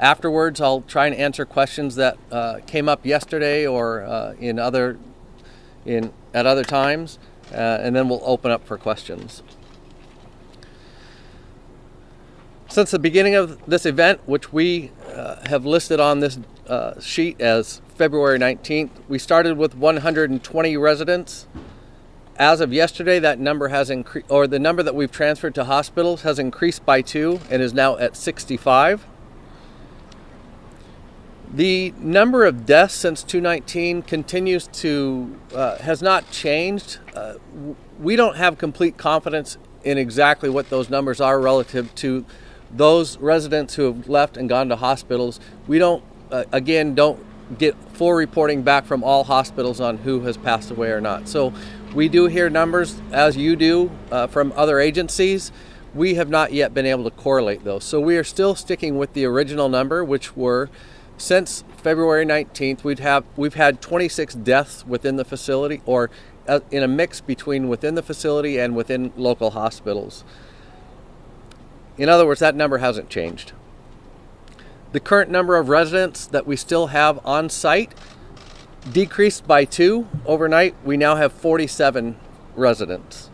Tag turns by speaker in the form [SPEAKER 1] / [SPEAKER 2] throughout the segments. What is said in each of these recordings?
[SPEAKER 1] Afterwards, I'll try and answer questions that came up yesterday or at other times, and then we'll open up for questions. Since the beginning of this event, which we have listed on this sheet as February 19th, we started with 120 residents. As of yesterday, that number has increased, or the number that we've transferred to hospitals has increased by 2 and is now at 65. The number of deaths since 2019 continues to, has not changed. We don't have complete confidence in exactly what those numbers are relative to those residents who have left and gone to hospitals. We don't get full reporting back from all hospitals on who has passed away or not. So we do hear numbers, as you do, from other agencies. We have not yet been able to correlate those. So we are still sticking with the original number, which were, since February 19th, we've had 26 deaths within the facility, or in a mix between within the facility and within local hospitals. In other words, that number hasn't changed. The current number of residents that we still have on site decreased by 2 overnight. We now have 47 residents.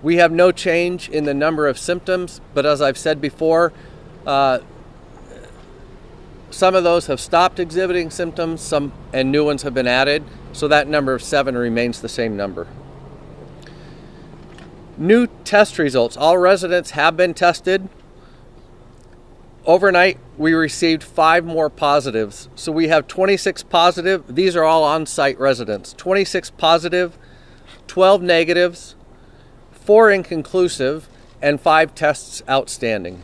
[SPEAKER 1] We have no change in the number of symptoms, but as I've said before, some of those have stopped exhibiting symptoms, and new ones have been added, so that number of 7 remains the same number. New test results. All residents have been tested. Overnight, we received 5 more positives. So we have 26 positive. These are all on-site residents. 26 positive, 12 negatives, 4 inconclusive, and 5 tests outstanding.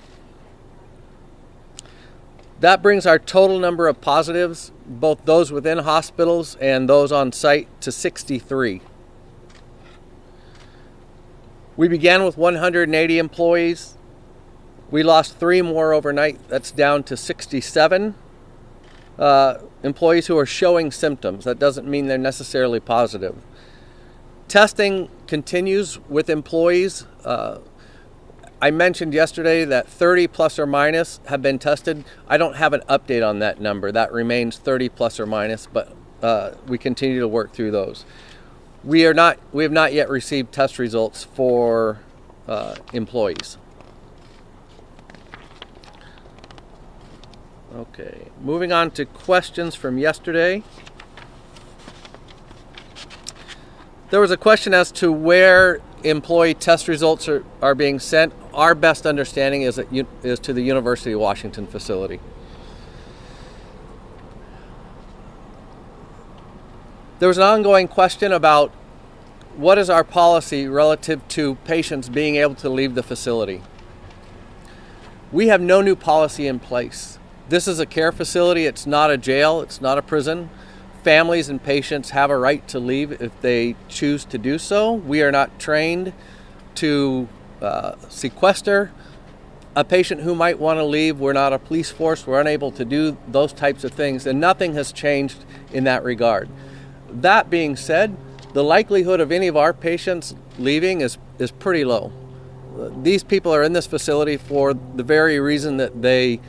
[SPEAKER 1] That brings our total number of positives, both those within hospitals and those on site, to 63. We began with 180 employees. We lost 3 more overnight. That's down to 67 employees who are showing symptoms. That doesn't mean they're necessarily positive. Testing continues with employees. I mentioned yesterday that 30 plus or minus have been tested. I don't have an update on that number. That remains 30 plus or minus, but we continue to work through those. We have not yet received test results for employees. Okay, moving on to questions from yesterday. There was a question as to where employee test results are being sent. Our best understanding is to the University of Washington facility. There was an ongoing question about what is our policy relative to patients being able to leave the facility. We have no new policy in place. This is a care facility. It's not a jail. It's not a prison. Families and patients have a right to leave if they choose to do so. We are not trained to sequester a patient who might want to leave. We're not a police force. We're unable to do those types of things, and nothing has changed in that regard. That being said, the likelihood of any of our patients leaving is pretty low. These people are in this facility for the very reason that they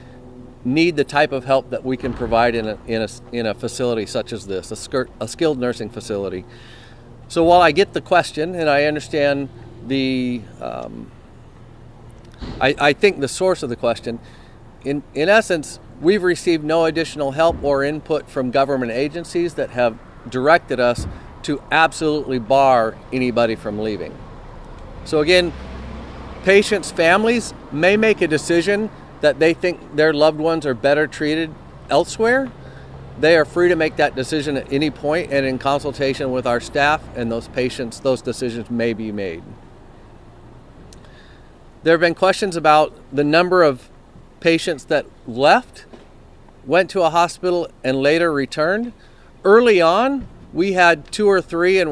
[SPEAKER 1] need the type of help that we can provide in a facility such as this, a skilled nursing facility. So while I get the question and I understand I think the source of the question, in essence, we've received no additional help or input from government agencies that have directed us to absolutely bar anybody from leaving. So again, patients' families may make a decision that they think their loved ones are better treated elsewhere. They are free to make that decision at any point, and in consultation with our staff and those patients, those decisions may be made. There have been questions about the number of patients that left, went to a hospital, and later returned. Early on, we had 2 or 3, and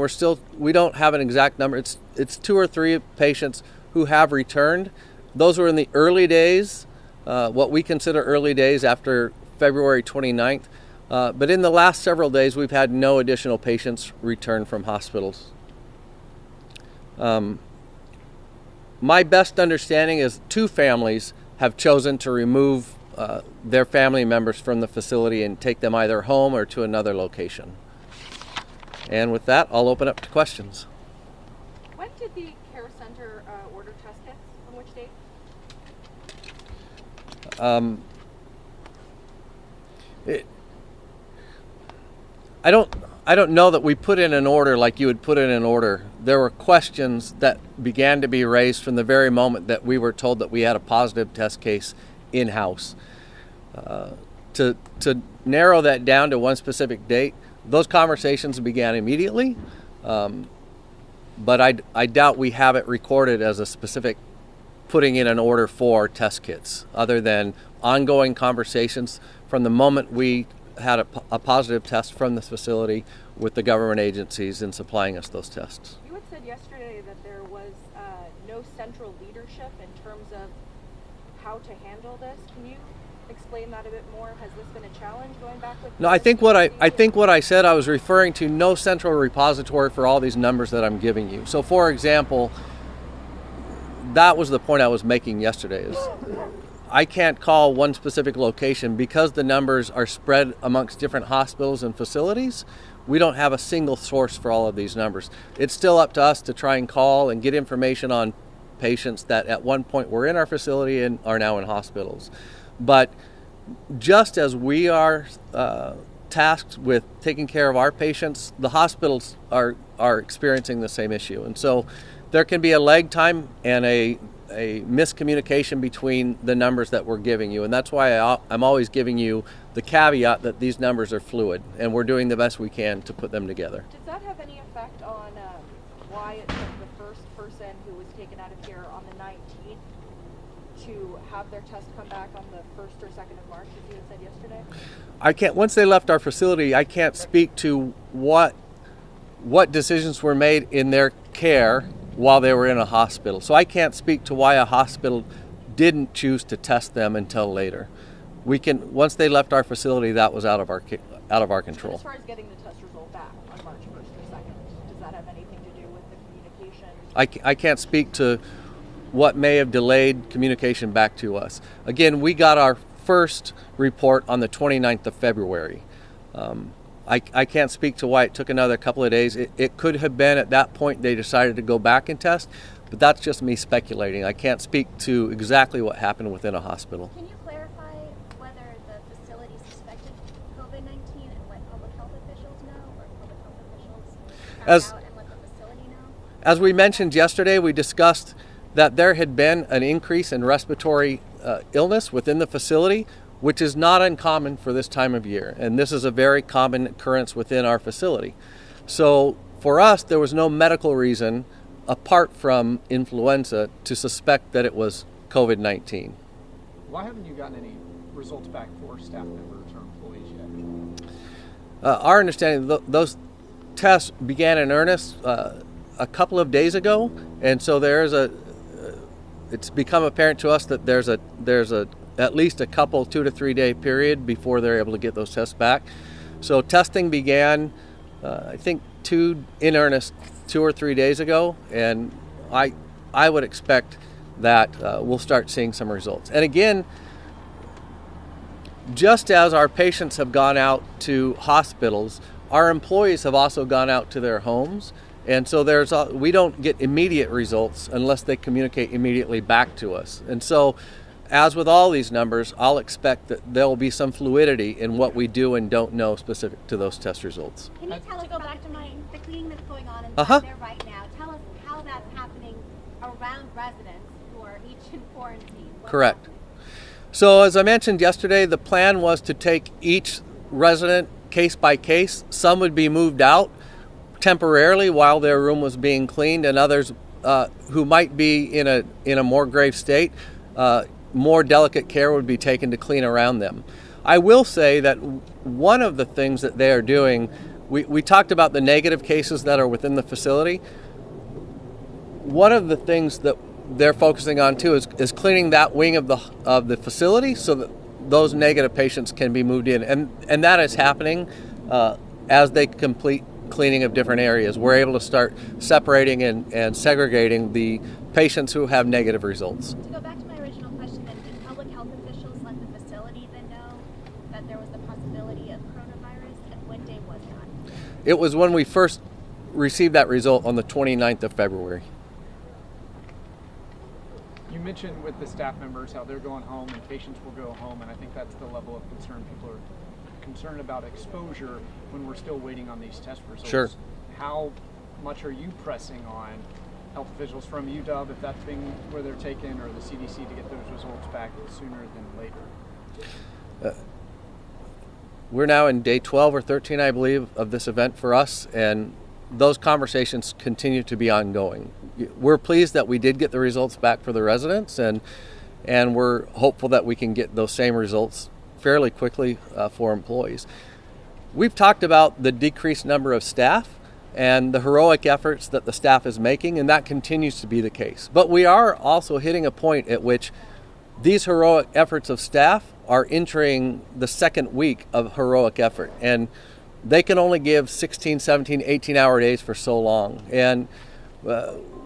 [SPEAKER 1] we don't have an exact number. It's 2 or 3 patients who have returned. Those were in the early days, what we consider early days after February 29th. But in the last several days, we've had no additional patients return from hospitals. My best understanding is 2 families have chosen to remove their family members from the facility and take them either home or to another location. And with that, I'll open up to questions.
[SPEAKER 2] When did the Care Center order test kits? On which date?
[SPEAKER 1] I don't know that we put in an order like you would put in an order. There were questions that began to be raised from the very moment that we were told that we had a positive test case in-house. To narrow that down to one specific date, those conversations began immediately, but I doubt we have it recorded as a specific putting in an order for test kits, other than ongoing conversations from the moment we had a positive test from this facility with the government agencies in supplying us those tests.
[SPEAKER 2] You had said yesterday that there was no central leadership in terms of how to handle this. Can you explain that a bit more? Has this been a challenge going back with?
[SPEAKER 1] No, I think what I said, I was referring to no central repository for all these numbers that I'm giving you. So, for example, that was the point I was making yesterday. Is I can't call one specific location because the numbers are spread amongst different hospitals and facilities. We don't have a single source for all of these numbers. It's still up to us to try and call and get information on patients that at one point were in our facility and are now in hospitals. But just as we are tasked with taking care of our patients, the hospitals are experiencing the same issue. And so there can be a lag time and a miscommunication between the numbers that we're giving you. And that's why I'm always giving you the caveat that these numbers are fluid and we're doing the best we can to put them together.
[SPEAKER 2] Does that have any effect on why it took the first person who was taken out of here on the 19th to have their test come back on the 1st or 2nd of March, as you had said yesterday?
[SPEAKER 1] I can't, once they left our facility, I can't speak to what decisions were made in their care while they were in a hospital. So I can't speak to why a hospital didn't choose to test them until later. Once they left our facility, that was out of our control.
[SPEAKER 2] As far as getting the test result back on March 1st or 2nd, does that have anything to do with the communication?
[SPEAKER 1] I can't speak to what may have delayed communication back to us. Again, we got our first report on the 29th of February. I can't speak to why it took another couple of days. It could have been at that point they decided to go back and test, but that's just me speculating. I can't speak to exactly what happened within a hospital.
[SPEAKER 3] Can you clarify whether the facility suspected COVID-19 and what public health officials know, or public health officials found out and let the facility know?
[SPEAKER 1] As we mentioned yesterday, we discussed that there had been an increase in respiratory illness within the facility, which is not uncommon for this time of year. And this is a very common occurrence within our facility. So for us, there was no medical reason, apart from influenza, to suspect that it was COVID-19.
[SPEAKER 4] Why haven't you gotten any results back for staff members or employees yet?
[SPEAKER 1] Our understanding, those tests began in earnest a couple of days ago. And so it's become apparent to us that there's at least a couple 2 to 3 day period before they're able to get those tests back. So testing began, I think, in earnest 2 or 3 days ago, and I would expect that we'll start seeing some results. And again, just as our patients have gone out to hospitals, our employees have also gone out to their homes. And so we don't get immediate results unless they communicate immediately back to us. And so, as with all these numbers, I'll expect that there will be some fluidity in what we do and don't know specific to those test results.
[SPEAKER 3] Can you tell us, go back to the cleaning that's going on inside there right now, tell us how that's happening around residents who are each in quarantine?
[SPEAKER 1] Correct. So as I mentioned yesterday, the plan was to take each resident case by case. Some would be moved out temporarily while their room was being cleaned, and others who might be in a more grave state, more delicate care would be taken to clean around them. I will say that one of the things that they are doing, we talked about the negative cases that are within the facility. One of the things that they're focusing on too is cleaning that wing of the facility so that those negative patients can be moved in, and that is happening as they complete cleaning of different areas. We're able to start separating and segregating the patients who have negative results.
[SPEAKER 3] To go back to my original question, then, did public health officials let the facility that there was the possibility of coronavirus, and what day was that?
[SPEAKER 1] It was when we first received that result on the 29th of February.
[SPEAKER 4] You mentioned with the staff members how they're going home and patients will go home, and I think that's the level of concern. People are concerned about exposure when we're still waiting on these test results.
[SPEAKER 1] Sure.
[SPEAKER 4] How much are you pressing on health officials from UW, if that's being where they're taken, or the CDC to get those results back sooner than later?
[SPEAKER 1] We're now in day 12 or 13, I believe, of this event for us, and those conversations continue to be ongoing. We're pleased that we did get the results back for the residents, and we're hopeful that we can get those same results fairly quickly for employees. We've talked about the decreased number of staff and the heroic efforts that the staff is making, and that continues to be the case. But we are also hitting a point at which these heroic efforts of staff are entering the second week of heroic effort, and they can only give 16, 17, 18-hour days for so long. And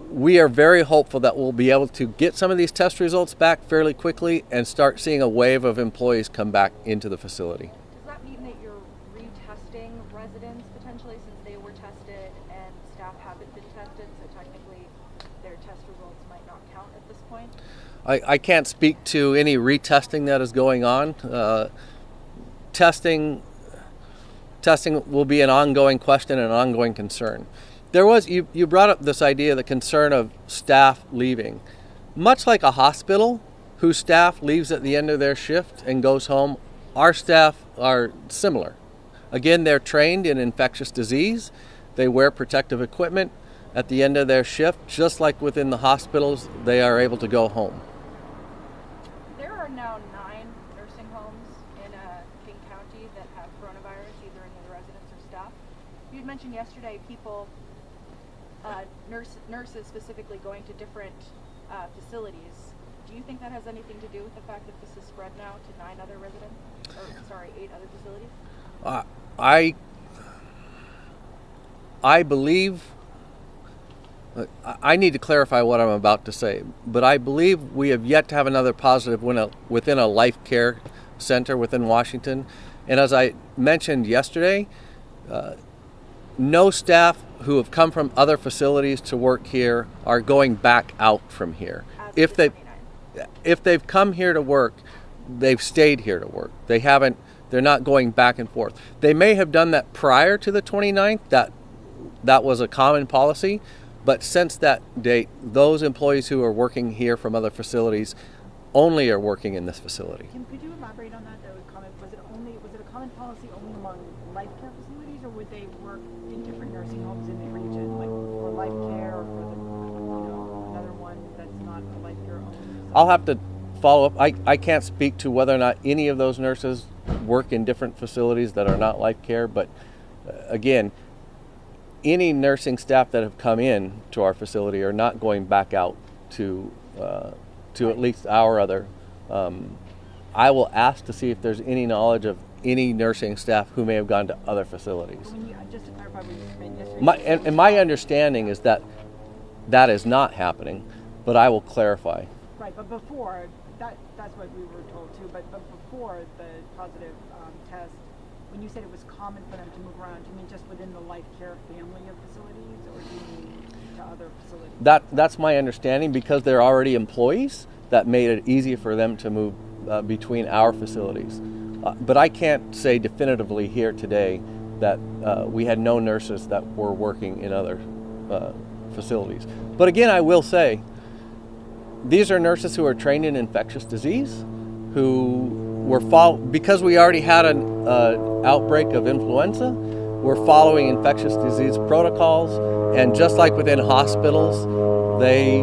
[SPEAKER 1] we are very hopeful that we'll be able to get some of these test results back fairly quickly and start seeing a wave of employees come back into the facility.
[SPEAKER 2] Does that mean that you're retesting residents potentially since they were tested and staff haven't been tested, so technically their test results might not count at this point?
[SPEAKER 1] I can't speak to any retesting that is going on. Testing will be an ongoing question and an ongoing concern. You brought up this idea, the concern of staff leaving. Much like a hospital whose staff leaves at the end of their shift and goes home, our staff are similar. Again, they're trained in infectious disease. They wear protective equipment at the end of their shift. Just like within the hospitals, they are able to go home.
[SPEAKER 2] There are now 9 nursing homes in King County that have coronavirus, either in the residents or staff. You had mentioned yesterday nurses specifically going to different facilities. Do you think that has anything to do with the fact that this is spread now to 8 other facilities?
[SPEAKER 1] I believe, I need to clarify what I'm about to say, but I believe we have yet to have another positive within a life care center within Washington. And as I mentioned yesterday, no staff who have come from other facilities to work here are going back out from here. If they've come here to work, they've stayed here to work. They're not going back and forth. They may have done that prior to the 29th. That was a common policy. But since that date, those employees who are working here from other facilities only are working in this facility.
[SPEAKER 5] Tim, could you elaborate on that? Was it a common policy only among life care facilities, or would they work in different nursing homes in the region, like for life care or for another one that's not a life care only?
[SPEAKER 1] I'll have to follow up. I can't speak to whether or not any of those nurses work in different facilities that are not life care, but again, any nursing staff that have come in to our facility are not going back out to at least our other. I will ask to see if there's any knowledge of any nursing staff who may have gone to other facilities.
[SPEAKER 5] Just to clarify what you said yesterday.
[SPEAKER 1] And my understanding is that is not happening, but I will clarify.
[SPEAKER 5] Right, but before, that's what we were told too, but before the positive test, when you said it was common for them to move around, do you mean just within the life care family of facilities, or do you mean to other facilities?
[SPEAKER 1] That's my understanding, because they're already employees. That made it easier for them to move between our facilities. But I can't say definitively here today that we had no nurses that were working in other facilities. But again, I will say, these are nurses who are trained in infectious disease, who because we already had an outbreak of influenza, we're following infectious disease protocols, and just like within hospitals, they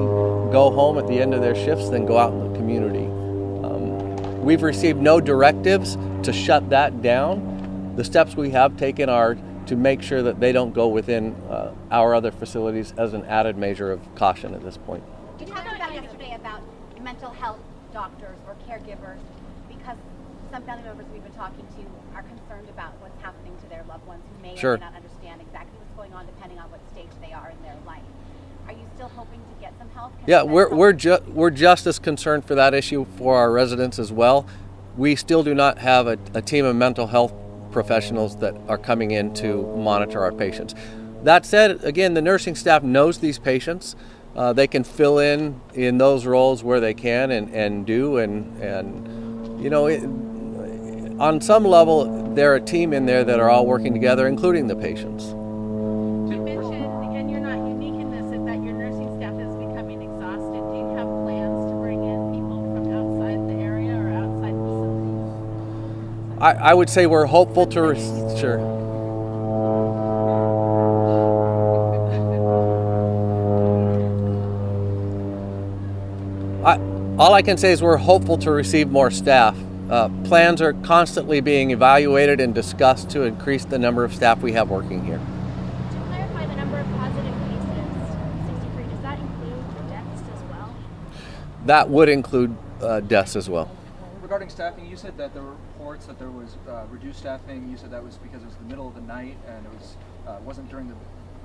[SPEAKER 1] go home at the end of their shifts, then go out in the community. We've received no directives to shut that down. The steps we have taken are to make sure that they don't go within our other facilities as an added measure of caution at this point.
[SPEAKER 3] You talked about yesterday about mental health doctors or caregivers, because some family members we've been talking to are concerned about what's happening to their loved ones who may or may not understand exactly what's going on depending on what stage they are in their life. Are you still hoping to get some help?
[SPEAKER 1] Yeah, we're just as concerned for that issue for our residents as well. we still do not have a team of mental health professionals that are coming in to monitor our patients. That said, again, the nursing staff knows these patients. They can fill in those roles where they can and do, and you know, on some level, they're a team in there that are all working together, including the patients.
[SPEAKER 6] You mentioned, again, you're not unique in this, is that your nursing staff is becoming exhausted. Do you have plans to bring in people from outside the area or outside facilities?
[SPEAKER 1] I would say we're hopeful to sure. All I can say is we're hopeful to receive more staff. Plans are constantly being evaluated and discussed to increase the number of staff we have working here.
[SPEAKER 7] To clarify the number of positive cases, 63, does that include deaths as well?
[SPEAKER 1] That would include deaths as well.
[SPEAKER 4] Regarding staffing, you said that there were reports that there was reduced staffing. You said that was because it was the middle of the night and it wasn't during the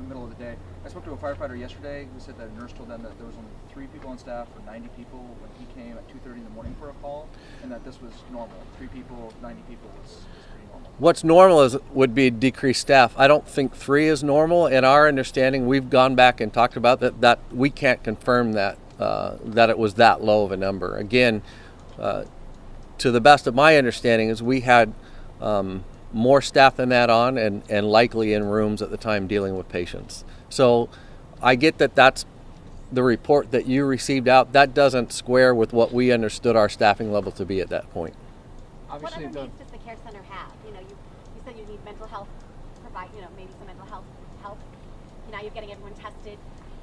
[SPEAKER 4] middle of the day. I spoke to a firefighter yesterday who said that a nurse told them that there was only 3 people on staff for 90 people when he came at 2:30 in the morning for a call, and that this was normal. 3 people, 90 people was pretty normal.
[SPEAKER 1] What's normal would be decreased staff. I don't think 3 is normal. In our understanding, we've gone back and talked about that we can't confirm that it was that low of a number. Again, to the best of my understanding, is we had more staff than that on and likely in rooms at the time dealing with patients. So I get that that's the report that you received out. That doesn't square with what we understood our staffing level to be at that point.
[SPEAKER 3] What
[SPEAKER 4] Obviously,
[SPEAKER 3] other needs does the Care Center have? You know, you said you need mental health, maybe some mental health help. Now you're getting everyone tested.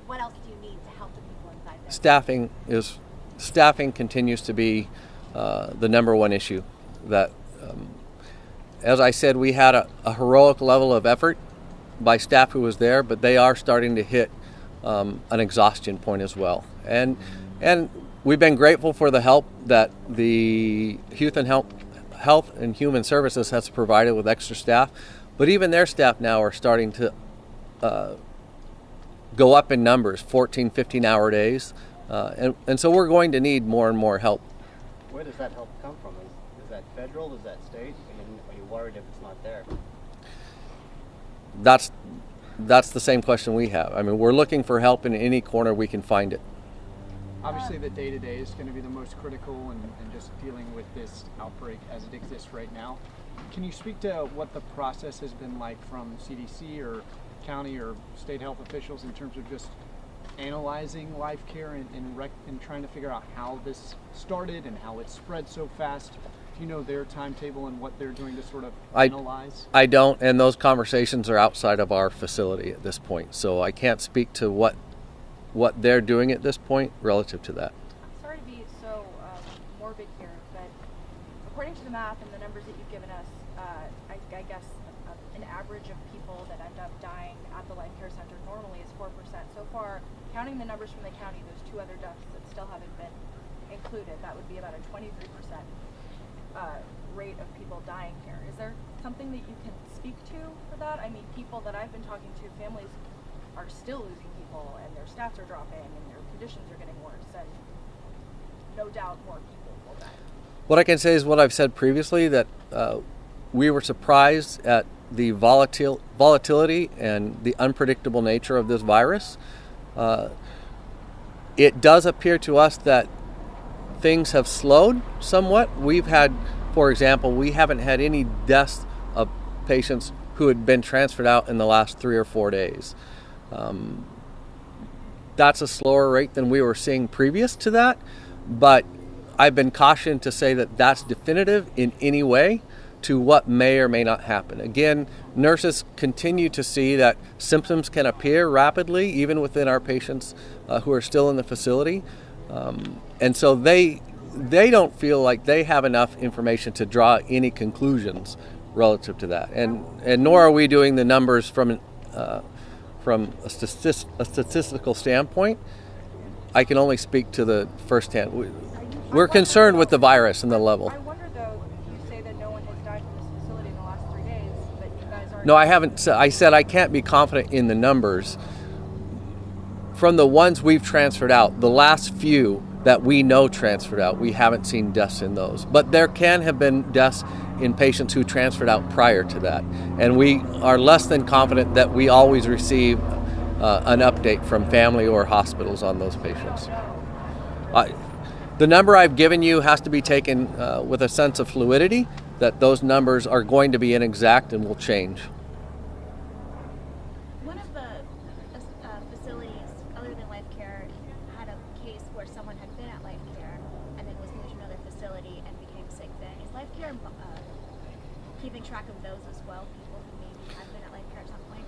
[SPEAKER 3] What else do you need to help the people inside there?
[SPEAKER 1] Staffing continues to be the number one issue. That, as I said, we had a heroic level of effort by staff who was there, but they are starting to hit an exhaustion point as well. And we've been grateful for the help that the Health and Human Services has provided with extra staff, but even their staff now are starting to go up in numbers, 14, 15-hour days, and so we're going to need more and more help.
[SPEAKER 8] Where does that help come from? Is that federal? Is that state? I mean, are you worried if it's not there?
[SPEAKER 1] That's the same question we have. I mean, we're looking for help in any corner we can find it.
[SPEAKER 4] obviously the day-to-day is going to be the most critical and just dealing with this outbreak as it exists right now. Can you speak to what the process has been like from CDC or county or state health officials in terms of just analyzing life care and trying to figure out how this started and how it spread so fast? Do you know their timetable and what they're doing to sort of analyze?
[SPEAKER 1] I don't, and those conversations are outside of our facility at this point, so I can't speak to what they're doing at this point relative to that.
[SPEAKER 2] I'm sorry to be so morbid here, but according to the math and the numbers that you've given us, I guess an average of people that end up dying at the Life Care Center normally is 4%. So far, counting the numbers from the county, those two other deaths that still haven't been included, that would be about a 23% rate of people dying here. Is there something that you can speak to for that? I mean, people that I've been talking to, families are still losing people and their stats are dropping and their conditions are getting worse, and no doubt more people will die.
[SPEAKER 1] What I can say is what I've said previously, that we were surprised at the volatility and the unpredictable nature of this virus. It does appear to us that things have slowed somewhat. We've had, for example, we haven't had any deaths of patients who had been transferred out in the last 3 or 4 days. That's a slower rate than we were seeing previous to that, but I've been cautioned to say that that's definitive in any way to what may or may not happen. Again, nurses continue to see that symptoms can appear rapidly even within our patients who are still in the facility, and so they don't feel like they have enough information to draw any conclusions relative to that, and nor are we doing the numbers from a statistical standpoint. I can only speak to the firsthand. We're concerned with the virus and the level.
[SPEAKER 2] I wonder though, you say that no one has died from this facility in the last 3 days, but you guys are...
[SPEAKER 1] No, I haven't. I said I can't be confident in the numbers. From the ones we've transferred out, the last few that we know transferred out. We haven't seen deaths in those. But there can have been deaths in patients who transferred out prior to that. And we are less than confident that we always receive an update from family or hospitals on those patients. The number I've given you has to be taken with a sense of fluidity, that those numbers are going to be inexact and will change.
[SPEAKER 7] One of the facilities, other than Life Care, had a case where someone had been at Life Care and then was moved to another facility and became sick then. Is Life Care keeping track of those as well, people who maybe have been at Life Care at some point?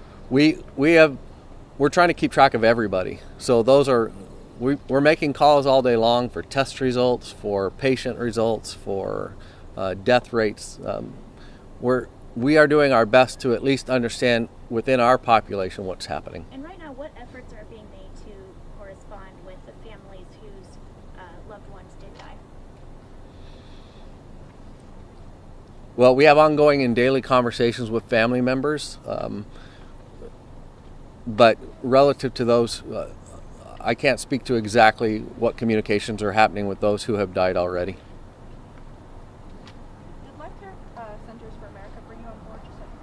[SPEAKER 1] We're trying to keep track of everybody. So those are, we're making calls all day long for test results, for patient results, for death rates. We are doing our best to at least understand within our population what's happening.
[SPEAKER 7] And right now, what efforts are being made to correspond with the families whose loved ones did die?
[SPEAKER 1] Well, we have ongoing and daily conversations with family members, but relative to those, I can't speak to exactly what communications are happening with those who have died already.
[SPEAKER 2] Did Life Care Centers for America bring you on board, just out of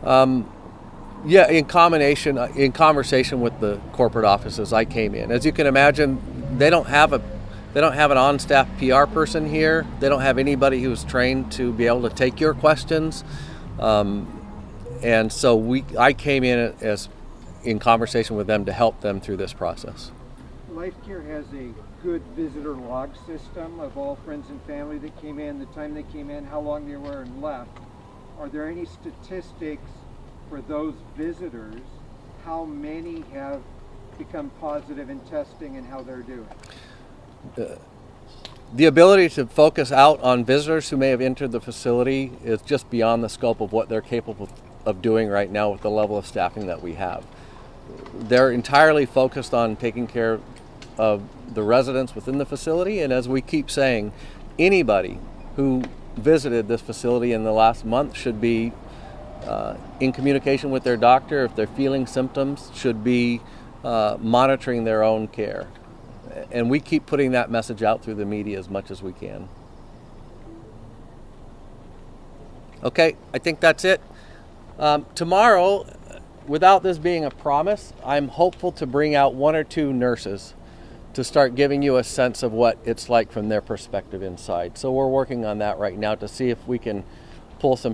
[SPEAKER 2] curiosity?
[SPEAKER 1] Yeah, in conversation with the corporate offices, I came in. As you can imagine, they don't have an on-staff PR person here. They don't have anybody who's trained to be able to take your questions. And so I came in conversation with them to help them through this process.
[SPEAKER 9] Life Care has a good visitor log system of all friends and family that came in, the time they came in, how long they were and left. Are there any statistics for those visitors, how many have become positive in testing and how they're doing?
[SPEAKER 1] The ability to focus out on visitors who may have entered the facility is just beyond the scope of what they're capable of doing right now with the level of staffing that we have. They're entirely focused on taking care of the residents within the facility, and as we keep saying, anybody who visited this facility in the last month should be in communication with their doctor. If they're feeling symptoms, should be monitoring their own care. And we keep putting that message out through the media as much as we can. Okay, I think that's it. Tomorrow, without this being a promise, I'm hopeful to bring out one or two nurses to start giving you a sense of what it's like from their perspective inside. So we're working on that right now to see if we can pull some